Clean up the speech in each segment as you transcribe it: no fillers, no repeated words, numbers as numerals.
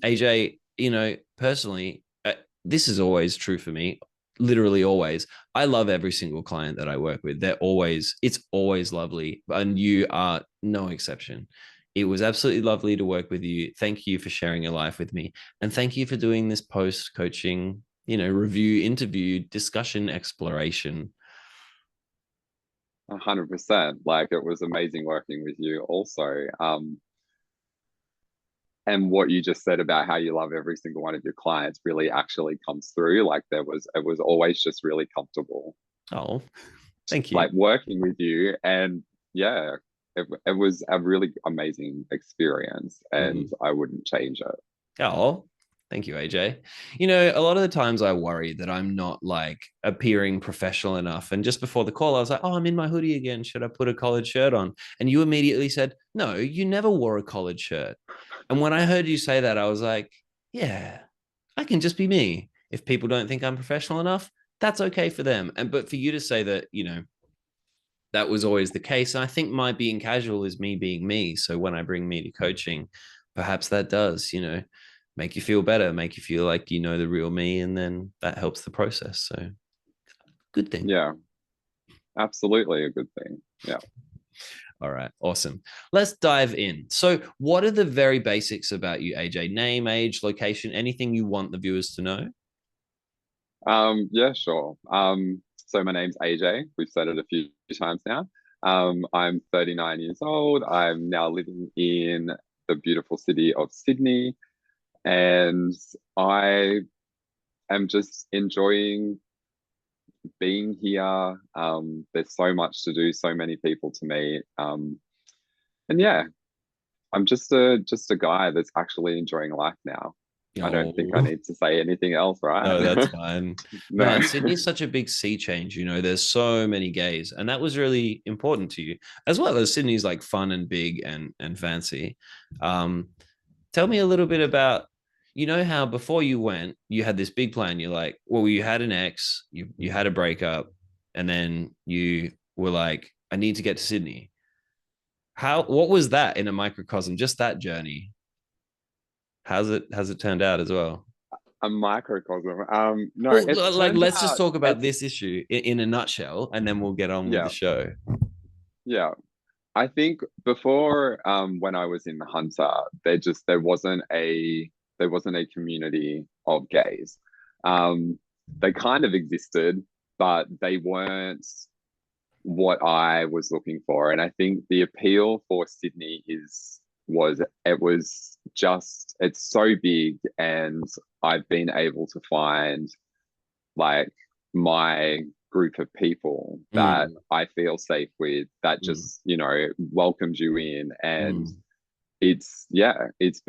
AJ, personally, this is always true for me, literally always. I love every single client that I work with. It's always lovely. And you are no exception. It was absolutely lovely to work with you. Thank you for sharing your life with me. And thank you for doing this post coaching, review, interview, discussion, exploration. 100%. Like it was amazing working with you also. And what you just said about how you love every single one of your clients really actually comes through. Like it was always just really comfortable, Oh, thank you. like working with you. And yeah, it was a really amazing experience, and Mm. I wouldn't change it. Oh, thank you, AJ. A lot of the times I worry that I'm not like appearing professional enough. And just before the call, I was like, oh, I'm in my hoodie again. Should I put a collared shirt on? And you immediately said, no, you never wore a collared shirt. And when I heard you say that, I was like, yeah, I can just be me. If people don't think I'm professional enough, that's okay for them. But for you to say that, that was always the case. And I think my being casual is me being me. So when I bring me to coaching, perhaps that does, make you feel better, make you feel like you know the real me, and then that helps the process. So good thing. Yeah, absolutely a good thing. Yeah. All right, awesome. Let's dive in. So, what are the very basics about you, AJ? Name, age, location, anything you want the viewers to know? Yeah, sure. So my name's AJ. We've said it a few times now. I'm 39 years old. I'm now living in the beautiful city of Sydney, and I am just enjoying being here. There's so much to do, so many people to meet. And yeah, I'm just a guy that's actually enjoying life now. I don't think I Oh, need to say anything else, right? no, that's fine. No. Man, Sydney's such a big sea change. There's so many gays, and that was really important to you, as well as Sydney's like fun and big and fancy. Um, Tell me a little bit about, how before you went, you had this big plan. You're like, well, you had an ex, you had a breakup, and then you were like, I need to get to Sydney. What was that in a microcosm? Just that journey. How's it turned out as well? A microcosm. No, Well, it's like turned let's just out talk about it's this issue in a nutshell, and then we'll get on with the yeah, show. yeah. I think before when I was in the Hunter, there wasn't a community of gays. They kind of existed, but they weren't what I was looking for. And I think the appeal for Sydney is was it was just it's so big, and I've been able to find like my group of people that Mm, I feel safe with, that mm, just, welcomed you in. And mm. it's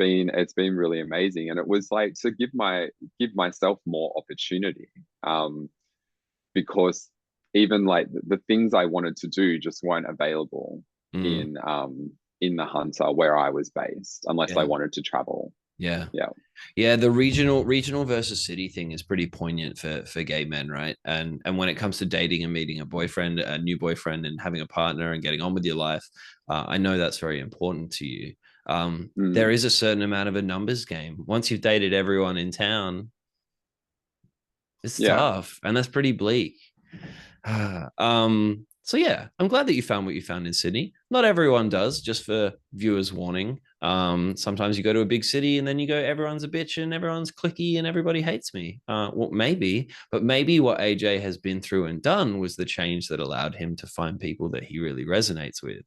been really amazing. And it was like to give myself more opportunity. Because even like the things I wanted to do just weren't available Mm. in the Hunter where I was based, unless I Yeah, wanted to travel. yeah. Yeah. Yeah, the regional versus city thing is pretty poignant for gay men, right? And when it comes to dating and meeting a boyfriend, a new boyfriend, and having a partner and getting on with your life, I know that's very important to you. There Mm, is a certain amount of a numbers game. Once you've dated everyone in town, it's yeah. tough, and that's pretty bleak. So yeah, I'm glad that you found what you found in Sydney. Not everyone does, just for viewers' warning. Sometimes you go to a big city and then you go, everyone's a bitch and everyone's clicky and everybody hates me. Well, maybe, but maybe what AJ has been through and done was the change that allowed him to find people that he really resonates with.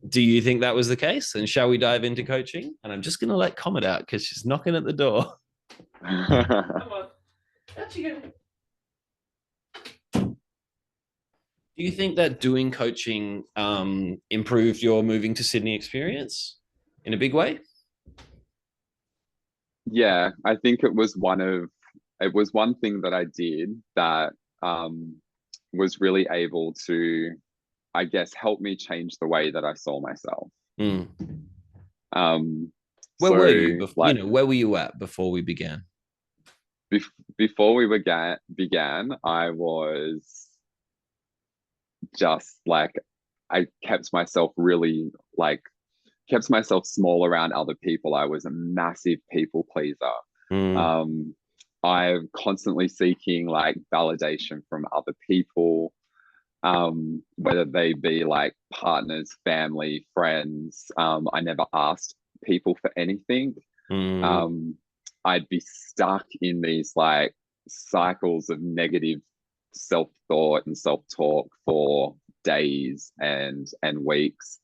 Do you think that was the case? And shall we dive into coaching? And I'm just going to let Comet out because she's knocking at the door. Come on. Out you go. Do you think that doing coaching improved your moving to Sydney experience in a big way? Yeah, I think it was one thing that I did that was really able to, I guess, help me change the way that I saw myself. Mm. Um, Where so were you? like Where were you at before we began? before we began, I was just like I kept myself really like kept myself small around other people. I was a massive people pleaser. Mm, Um, I'm constantly seeking like validation from other people, whether they be like partners, family, friends. I never asked people for anything. mm, um, I'd be stuck in these like cycles of negative self thought and self talk for days and weeks.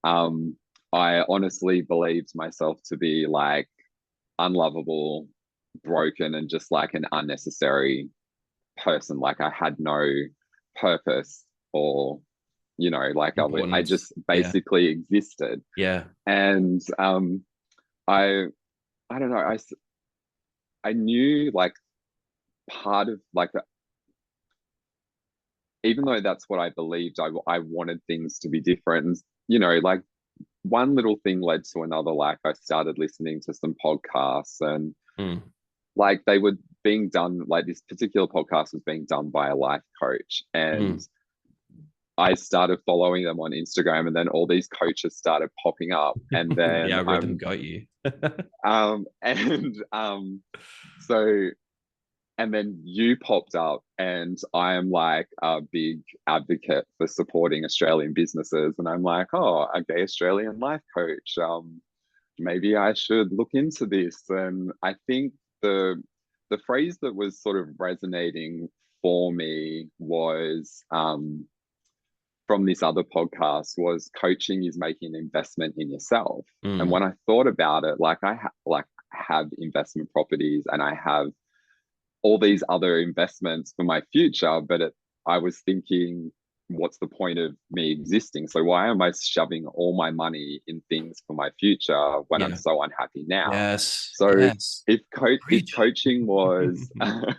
Um, I honestly believed myself to be like unlovable, broken, and just like an unnecessary person. Like I had no purpose or like I importance. just Yeah. basically existed. Yeah. And I I don't know. I knew like part of like even though that's what I believed, I wanted things to be different. And, like one little thing led to another. Like I started listening to some podcasts, and Mm, like they were being done, like this particular podcast was being done by a life coach. And mm. I started following them on Instagram, and then all these coaches started popping up. And The then algorithm got you. and so and then you popped up, and I am like a big advocate for supporting Australian businesses, and I'm like, oh, a gay Australian life coach, maybe I should look into this. And I think the phrase that was sort of resonating for me was from this other podcast was coaching is making an investment in yourself. And Mm, when I thought about it, like like have investment properties, and I have all these other investments for my future, but I was thinking, what's the point of me existing? So why am I shoving all my money in things for my future when I'm yeah. so unhappy now? Yes. So Yes. if Preach. coaching was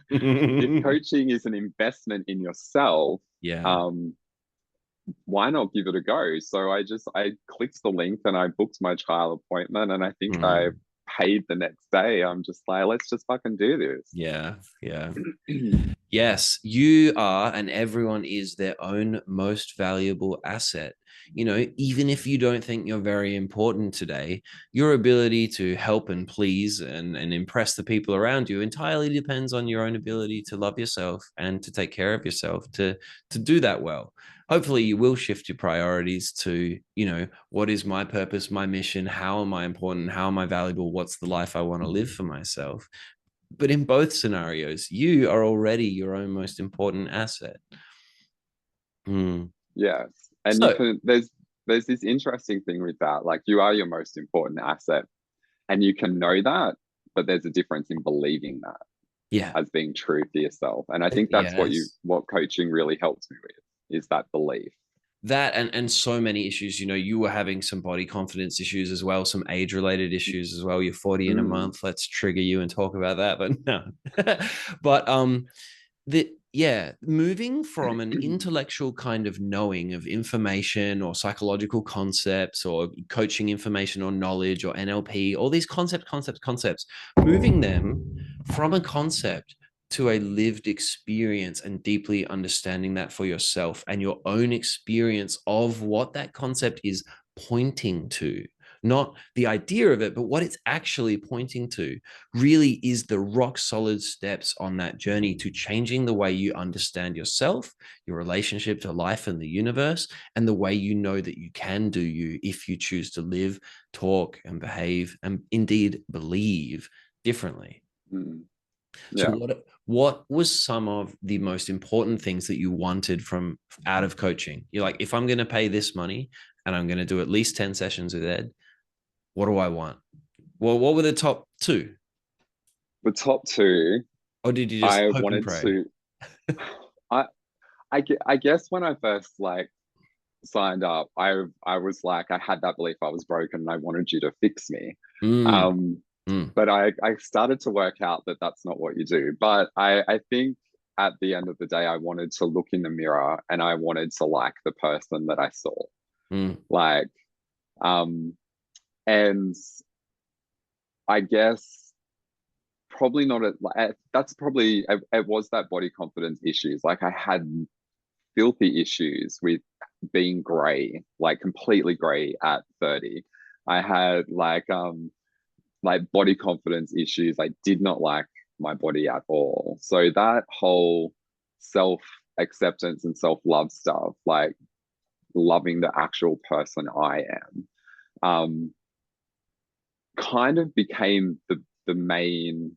if coaching is an investment in yourself, Yeah. um, why not give it a go? So I clicked the link and I booked my trial appointment, and I think I Mm. paid the next day. I'm just like, let's just fucking do Yeah. Yeah. this. Yes, you are, and everyone is their own most valuable asset. Even if you don't think you're very important today, your ability to help and please and impress the people around you entirely depends on your own ability to love yourself and to take care of yourself to do that well. Hopefully, you will shift your priorities to, what is my purpose, my mission? How am I important? How am I valuable? What's the life I want to live for myself? But in both scenarios, you are already your own most important asset. Mm. Yes. And you So, can there's this interesting thing with that. Like you are your most important asset, and you can know that, but there's a difference in believing that yeah, as being true for yourself. And I think that's yes, what coaching really helps me with, is that belief. that and so many issues. You were having some body confidence issues as well, some age related issues as well. You're 40 in a Mm, month. Let's trigger you and talk about that. But no, but yeah, moving from an intellectual kind of knowing of information or psychological concepts or coaching information or knowledge or NLP, all these concepts, moving them from a concept to a lived experience and deeply understanding that for yourself and your own experience of what that concept is pointing to, not the idea of it, but what it's actually pointing to, really is the rock solid steps on that journey to changing the way you understand yourself, your relationship to life and the universe, and the way you know that you can do you if you choose to live, talk, and behave, and indeed believe differently. mm, So yeah. what was some of the most important things that you wanted from out of coaching? You're like, if I'm going to pay this money and I'm going to do at least 10 sessions with Ed, what do I want? Well, what were the top two? The top two, Or did you just I hope and wanted pray? to I I guess when I first like signed up, I was like I had that belief I was broken and I wanted you to fix me. Mm, Um, mm, but I started to work out that that's not what you do. But I think at the end of the day, I wanted to look in the mirror and I wanted to like the person that I saw. mm, Like, um, and I guess probably not that's probably it was that body confidence issues. Like I had filthy issues with being grey, like completely grey at 30. I had like body confidence issues. I did not like my body at all. So that whole self acceptance and self love stuff, like loving the actual person I am, um, kind of became the main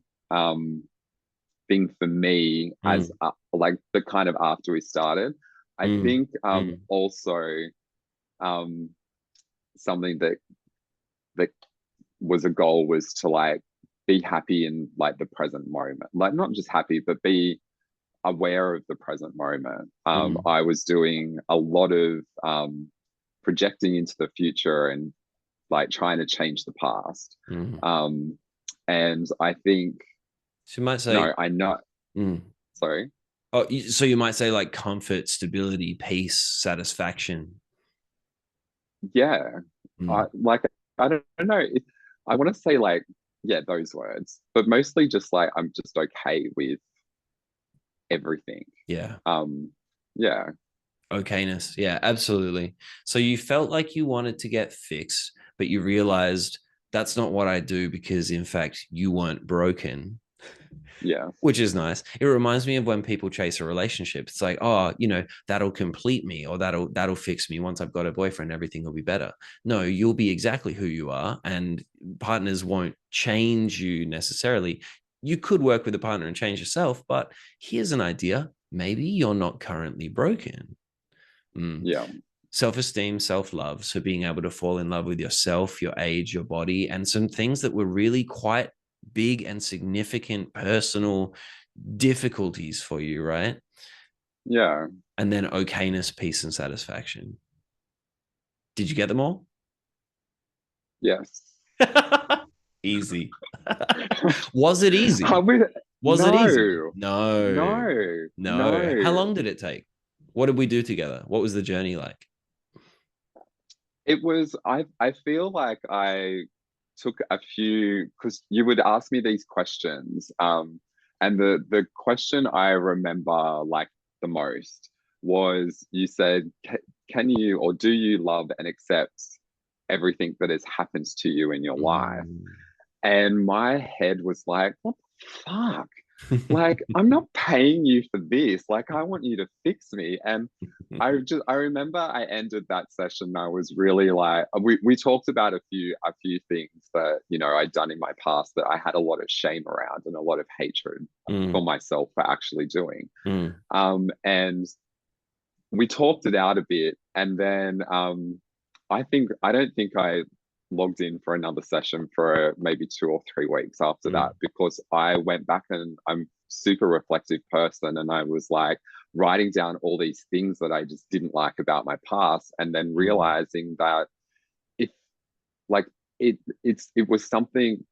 thing for me as Mm, like the kind of after we started. I mm, think mm, also um, something that was a goal was to like be happy in like the present moment, like not just happy, but be aware of the present moment. mm, I was doing a lot of projecting into the future and like trying to change the past. mm. Um, and I think, So you might say, no, I know, mm. sorry. Oh, so you might say like comfort, stability, peace, satisfaction. Yeah. Mm. Like, I don't know. I want to say like, yeah, those words, but mostly just like, I'm just okay with everything. Yeah. Um, yeah, OK-ness. Yeah, absolutely. So you felt like you wanted to get fixed, but you realized that's not what I do because, in fact, you weren't broken, yeah, which is nice. It reminds me of when people chase a relationship. It's like, oh, that'll complete me or that'll fix me. Once I've got a boyfriend, everything will be better. No, you'll be exactly who you are, and partners won't change you necessarily. You could work with a partner and change yourself, but here's an idea. Maybe you're not currently broken. Mm. yeah, Self-esteem, self-love. So being able to fall in love with yourself, your age, your body, and some things that were really quite big and significant personal difficulties for you, right? yeah, And then OK-ness, peace, and satisfaction. Did you get them all? yes. Easy. Was it I easy? would, Was it easy? no, No. no, No. How no. long did it take? What did we do together? What was the journey like? It was, I feel like I took a few, because you would ask me these questions. And the question I remember like the most was you said, can you or do you love and accept everything that has happened to you in your life? Mm. And my head was like, what the fuck? Like, I'm not paying you for this. Like, I want you to fix me. And I remember I ended that session. I was really like, we talked about a few things that, I'd done in my past that I had a lot of shame around and a lot of hatred for Mm. myself for actually doing. Mm. And we talked it out a bit. And then I don't think I logged in for another session for maybe 2 or 3 weeks after that Mm. because I went back and I'm super reflective person and I was like writing down all these things that I just didn't like about my past and then Mm. realizing that if like it was something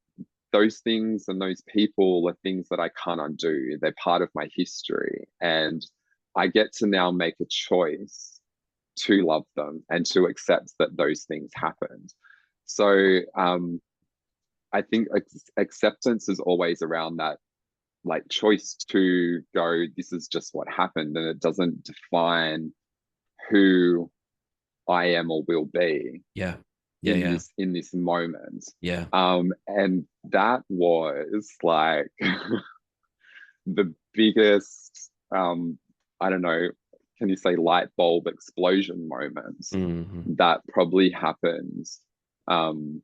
those things and those people are things that I can't undo. They're part of my history and I get to now make a choice to love them and to accept that those things happened. So I think acceptance is always around that like choice to go, this is just what happened, and it doesn't define who I am or will be Yeah. Yeah. in Yeah. this moment. Yeah. And that was like the biggest I don't know, can you say light bulb explosion moments Mm-hmm. that probably happens um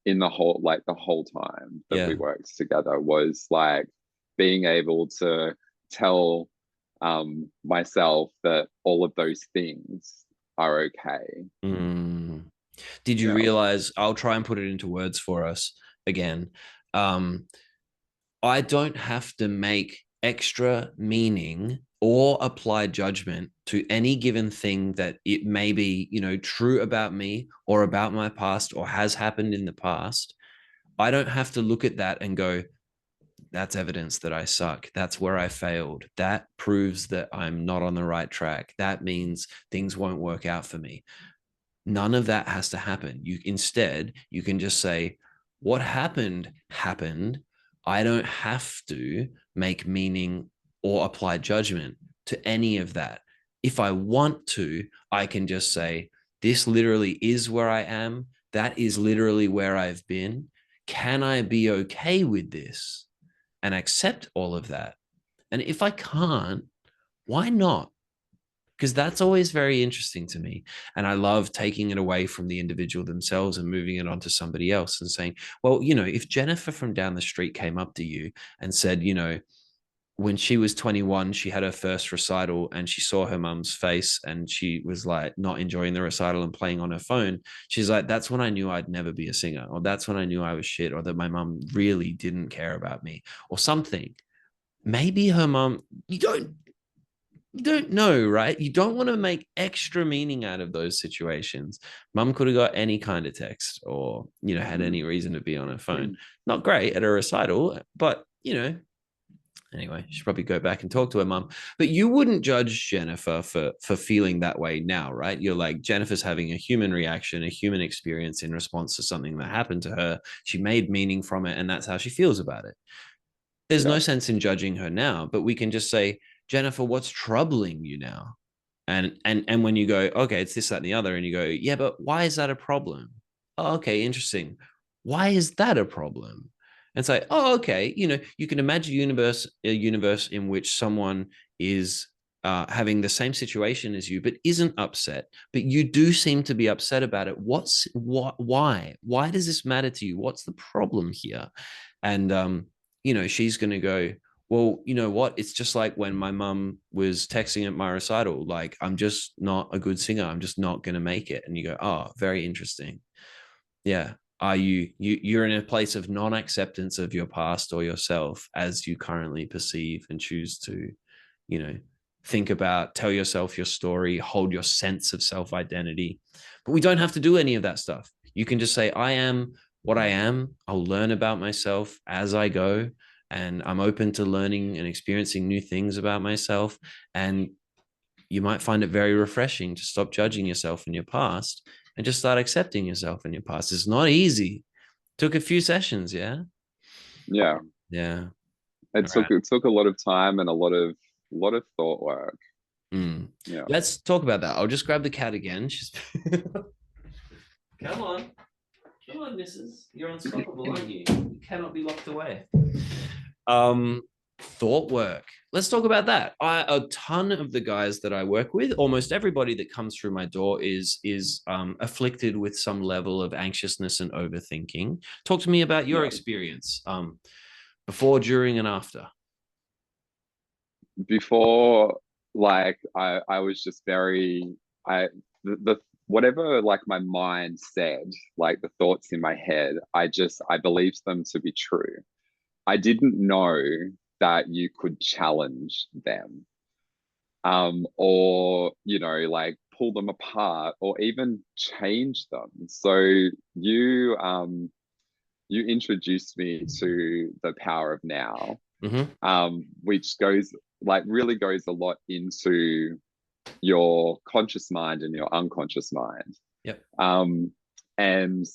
in the whole time that we Yeah. worked together was like being able to tell myself that all of those things are okay. Mm. Did you Yeah. realize? I'll try and put it into words for us again. Um, I don't have to make extra meaning or apply judgment to any given thing that it may be, true about me or about my past or has happened in the past. I don't have to look at that and go, that's evidence that I suck. That's where I failed. That proves that I'm not on the right track. That means things won't work out for me. None of that has to happen. You can just say, what happened happened. I don't have to make meaning or apply judgment to any of that. If I want to, I can just say, this literally is where I am. that is literally where I've been. Can I be okay with this and accept all of that? And if I can't, why not? Because that's always very interesting to me. And I love taking it away from the individual themselves and moving it onto somebody else and saying, well, if Jennifer from down the street came up to you and said, when she was 21, she had her first recital and she saw her mum's face and she was like not enjoying the recital and playing on her phone. She's like, that's when I knew I'd never be a singer, or that's when I knew I was shit, or that my mum really didn't care about me, or something. Maybe her mum, you don't know, right? You don't want to make extra meaning out of those situations. Mum could have got any kind of text or, had any reason to be on her phone. Not great at a recital, but, anyway, she should probably go back and talk to her mum. But you wouldn't judge Jennifer for feeling that way now, right? You're like, Jennifer's having a human reaction, a human experience in response to something that happened to her. She made meaning from it, and that's how she feels about it. There's no Yeah. sense in judging her now, but we can just say, Jennifer, what's troubling you now? And when you go, okay, it's this, that, and the other, and you go, yeah, but why is that a problem? Oh, okay, interesting. Why is that a problem? And say, oh, okay, you can imagine a universe in which someone is having the same situation as you, but isn't upset, but you do seem to be upset about it. Why does this matter to you? What's the problem here? And she's going to go, well, you know what? It's just like when my mum was texting at my recital, like, I'm just not a good singer. I'm just not going to make it. And you go, oh, very interesting. Yeah. Are you're in a place of non-acceptance of your past or yourself as you currently perceive and choose to, you know, think about, tell yourself your story, hold your sense of self-identity. But we don't have to do any of that stuff. You can just say, I am what I am. I'll learn about myself as I go. And I'm open to learning and experiencing new things about myself. And you might find it very refreshing to stop judging yourself in your past and just start accepting yourself in your past. It's not easy. Took a few sessions, yeah. Yeah. Yeah. It All right. took a lot of time and a lot of thought work. Mm. Yeah. Let's talk about that. I'll just grab the cat again. She's come on. Come on, missus. You're unstoppable, aren't you? You cannot be locked away. Um, Thought work. Let's talk about that. A ton of the guys that I work with, almost everybody that comes through my door is afflicted with some level of anxiousness and overthinking. Talk to me about your Yeah. experience, before, during, and after. Before, like I was just very I the whatever like my mind said, like the thoughts in my head, I believed them to be true. I didn't know that you could challenge them, or like pull them apart or even change them. So you introduced me to the power of now, Mm-hmm. which goes like really goes a lot into your conscious mind and your unconscious mind. Yep. Um, and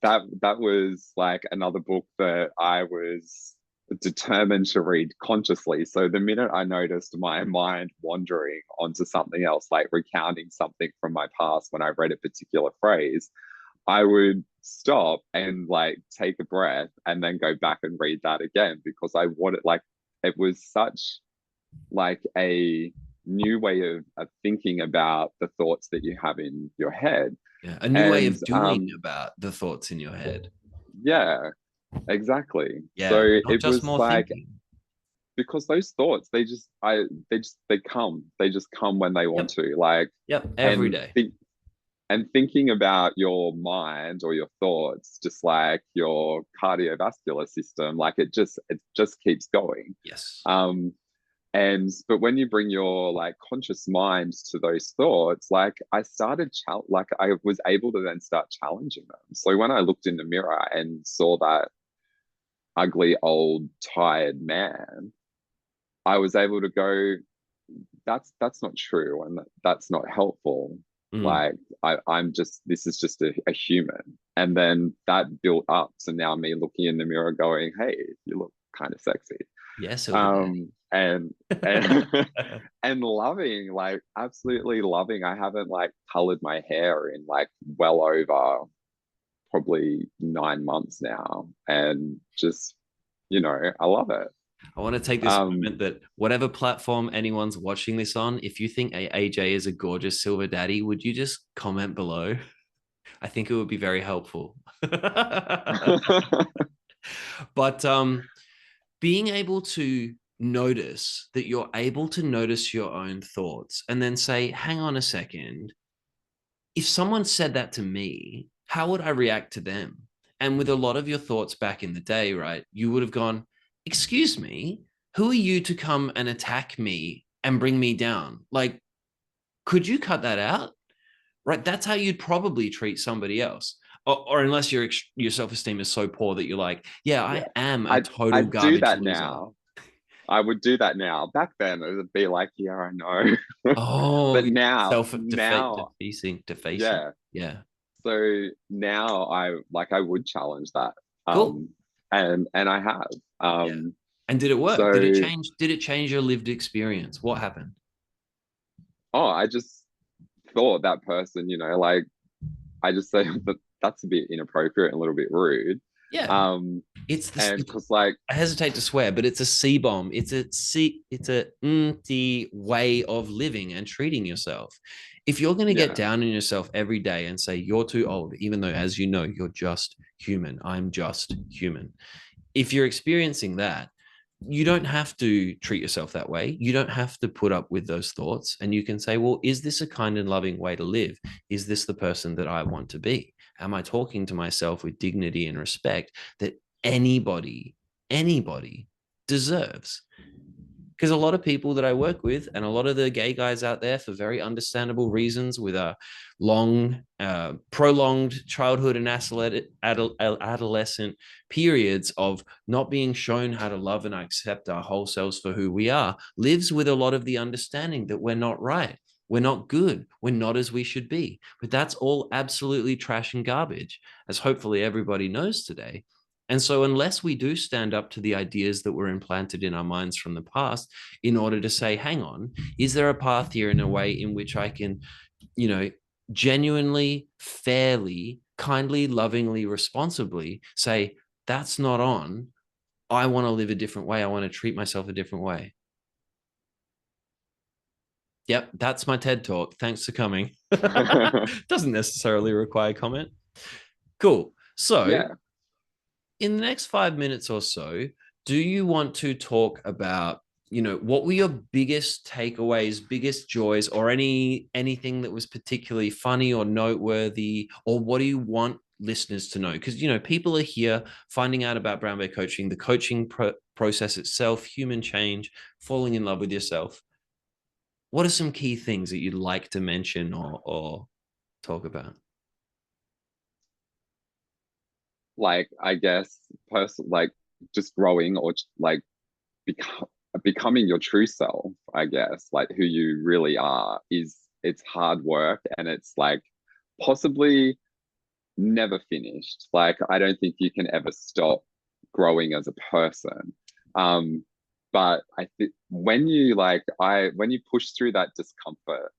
that was like another book that I was determined to read consciously. So the minute I noticed my mind wandering onto something else, like recounting something from my past when I read a particular phrase, I would stop and like take a breath and then go back and read that again because I wanted like it was such like a new way of thinking about the thoughts that you have in your head. Yeah. A new way And of doing about the thoughts in your head. yeah, exactly. So Yeah. Not it just was more like thinking. because those thoughts they just come when they want Yep. to like Yep. Every and day. think and thinking about your mind or your thoughts just like your cardiovascular system like it just keeps going. Yes. Um and but when you bring your like conscious mind to those thoughts, like like I was able to then start challenging them. So when I looked in the mirror and saw that ugly old tired man, I was able to go, that's not true and that's not helpful. Mm. Like I'm just this is just a human. And then that built up to now me looking in the mirror going, hey, you look kind of sexy. Yes, Silver And Daddy. and loving, like absolutely loving. I haven't like colored my hair in like well over. probably 9 months now, and just, I love it. I want to take this Um, moment that whatever platform anyone's watching this on, if you think AJ is a gorgeous silver daddy, would you just comment below? I think it would be very helpful. But being able to notice that you're able to notice your own thoughts and then say, hang on a second, if someone said that to me, how would I react to them? And with a lot of your thoughts back in the day, right, you would have gone, excuse me, who are you to come and attack me and bring me down? Like, could you cut that out? Right? That's how you'd probably treat somebody else. Or unless your self-esteem is so poor that you're like, yeah, I yeah, am a I total do garbage that loser. now. I would do that now. Back then, it would be like, yeah, I know. Oh, But now, self defacing. yeah. Yeah. So now I would challenge that. Cool. Um, and I have. Yeah. And did it work? So, Did it change your lived experience? What happened? I just thought that person, like, I just say that that's a bit inappropriate and a little bit rude. Yeah. Um, It's this and because, like, I hesitate to swear, but it's a C bomb. It's a the way of living and treating yourself. If you're going to get yeah, down on yourself every day and say you're too old, even though, as you know, you're just human, I'm just human. If you're experiencing that, you don't have to treat yourself that way. You don't have to put up with those thoughts. And you can say, well, is this a kind and loving way to live? Is this the person that I want to be? Am I talking to myself with dignity and respect that anybody deserves? Because a lot of people that I work with and a lot of the gay guys out there, for very understandable reasons, with a prolonged childhood and adolescent periods of not being shown how to love and accept our whole selves for who we are, lives with a lot of the understanding that we're not right. We're not good. We're not as we should be. But that's all absolutely trash and garbage, as hopefully everybody knows today. And so, unless we do stand up to the ideas that were implanted in our minds from the past, in order to say, hang on, is there a path here in a way in which I can, you know, genuinely, fairly, kindly, lovingly, responsibly say, that's not on. I want to live a different way. I want to treat myself a different way. Yep, that's my TED talk. Thanks for coming. Doesn't necessarily require comment. Cool. So, yeah. in the next 5 minutes or so, do you want to talk about, what were your biggest takeaways, biggest joys, or anything that was particularly funny or noteworthy, or what do you want listeners to know? Because people are here finding out about brown bear coaching, the coaching process itself, human change, falling in love with yourself. What are some key things that you'd like to mention or talk about? Like, I guess, like, just growing, or like become becoming your true self, I guess, like who you really are, it's hard work, and it's like possibly never finished. Like, I don't think you can ever stop growing as a person. Um, but I think when you push through that discomfort,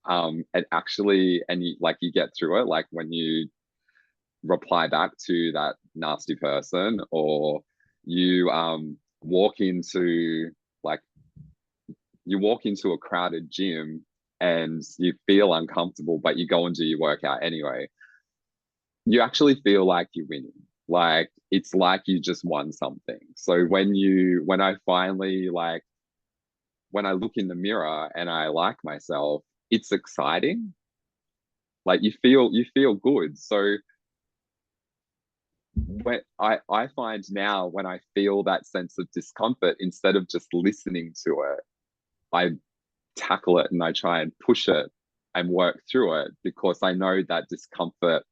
and you get through it, like when you reply back to that nasty person, or you walk into like you walk into a crowded gym and you feel uncomfortable, but you go and do your workout anyway, you actually feel like you're winning. Like, it's like you just won something. So when I finally, like, when I look in the mirror and I like myself, it's exciting. Like, you feel good. So when I find now, when I feel that sense of discomfort, instead of just listening to it, I tackle it and I try and push it and work through it, because I know that discomfort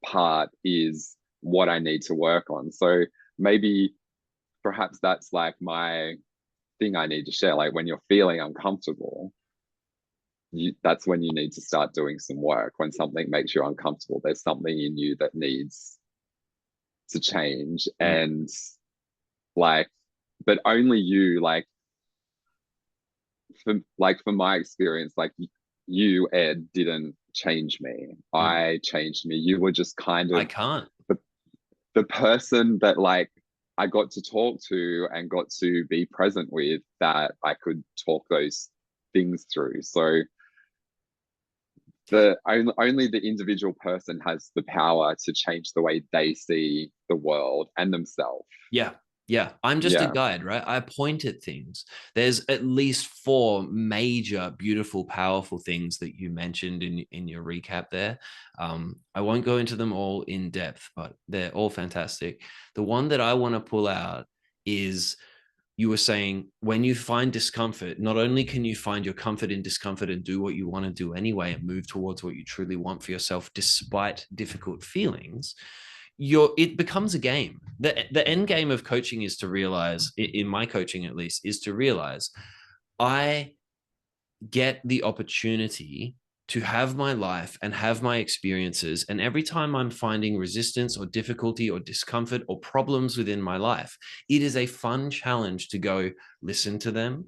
part is what I need to work on. So maybe perhaps that's like my thing I need to share. Like, when you're feeling uncomfortable, that's when you need to start doing some work. When something makes you uncomfortable, there's something in you that needs to change. Mm. And, like, but only you, for my experience, like, you, Ed, didn't change me. Mm. I changed me. You were just kind I of can't. the person that like I got to talk to and got to be present with, that I could talk those things through. So only the individual person has the power to change the way they see the world and themselves. Yeah. Yeah. I'm just a Yeah. guide, right? I point at things. There's at least four major, beautiful, powerful things that you mentioned in your recap there. I won't go into them all in depth, but they're all fantastic. The one that I want to pull out is you were saying when you find discomfort, not only can you find your comfort in discomfort and do what you want to do anyway and move towards what you truly want for yourself despite difficult feelings, it becomes a game. The end game of coaching is to realize, in my coaching at least, is to realize I get the opportunity to have my life and have my experiences. And every time I'm finding resistance or difficulty or discomfort or problems within my life, it is a fun challenge to go listen to them,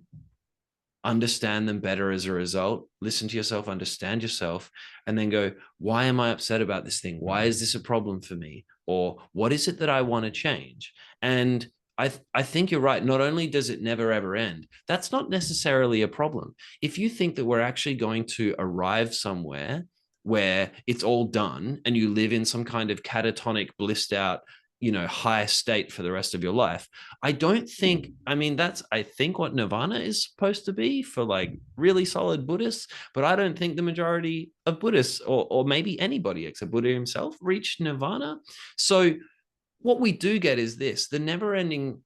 understand them better as a result, listen to yourself, understand yourself, and then go, why am I upset about this thing? Why is this a problem for me? Or what is it that I want to change? And I think you're right. Not only does it never ever end, that's not necessarily a problem. If you think that we're actually going to arrive somewhere where it's all done and you live in some kind of catatonic, blissed out, high state for the rest of your life, I don't think, I mean, that's, I think what nirvana is supposed to be for like really solid Buddhists, but I don't think the majority of Buddhists, or maybe anybody except Buddha himself, reached nirvana. So what we do get is this, the never ending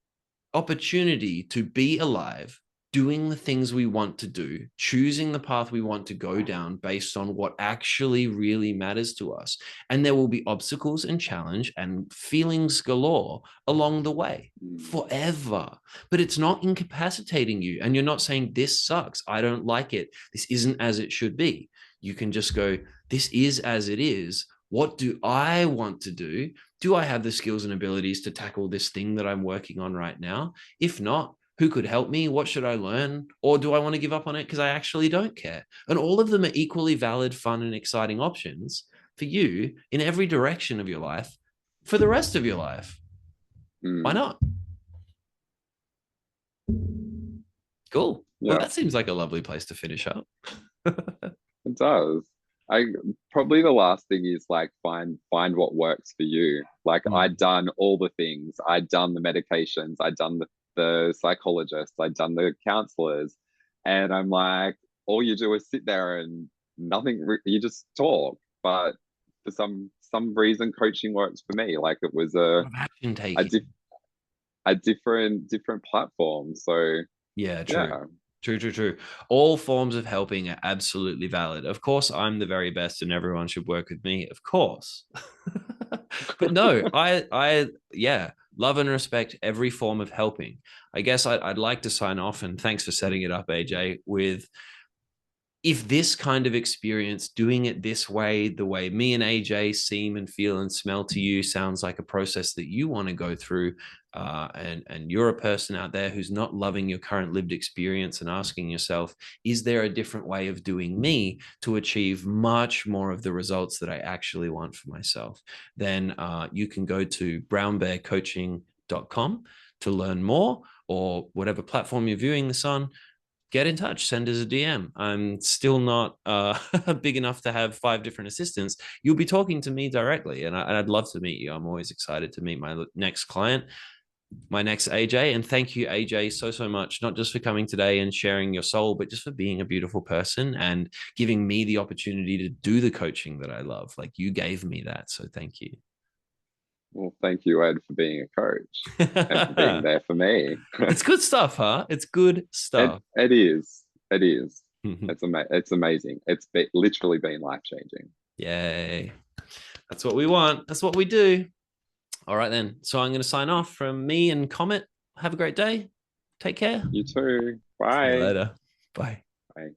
opportunity to be alive, doing the things we want to do, choosing the path we want to go down based on what actually really matters to us. And there will be obstacles and challenge and feelings galore along the way Mm. forever. But it's not incapacitating you. And you're not saying, this sucks. I don't like it. This isn't as it should be. You can just go, this is as it is. What do I want to do? Do I have the skills and abilities to tackle this thing that I'm working on right now? If not, who could help me? What should I learn? Or do I want to give up on it because I actually don't care? And all of them are equally valid, fun, and exciting options for you in every direction of your life for the rest of your life. Why Mm. not? Cool. Well, Yeah, that seems like a lovely place to finish up. it does. I probably the last thing is like find what works for you. Like I'd Mm. done all the things. I'd done the medications. I'd done the psychologists. I'd done the counselors, and I'm like, all you do is sit there and nothing. You just talk. But for some reason, coaching works for me. Like it was A lot of action a, taking. di a different platform. So Yeah, true. yeah. True, true, true. All forms of helping are absolutely valid. Of course, I'm the very best and everyone should work with me, of course. But no, yeah, love and respect every form of helping. I guess I'd like to sign off, and thanks for setting it up, AJ, with if this kind of experience, doing it this way, the way me and AJ seem and feel and smell to you, sounds like a process that you want to go through, and you're a person out there who's not loving your current lived experience and asking yourself, is there a different way of doing me to achieve much more of the results that I actually want for myself? Then you can go to brownbearcoaching.com to learn more, or whatever platform you're viewing this on. Get in touch, send us a DM. I'm still not big enough to have 5 different assistants. You'll be talking to me directly, and I'd love to meet you. I'm always excited to meet my next client, my next AJ. And thank you, AJ, so, so much, not just for coming today and sharing your soul, but just for being a beautiful person and giving me the opportunity to do the coaching that I love. Like you gave me that. So thank you. Well, thank you, Ed, for being a coach and for being there for me. It's good stuff, huh? It's good stuff. It is. It is. It's amazing. Literally been life changing. Yay. That's what we want. That's what we do. All right, then. So I'm going to sign off from me and Comet. Have a great day. Take care. You too. See you Bye. later. Bye. Bye.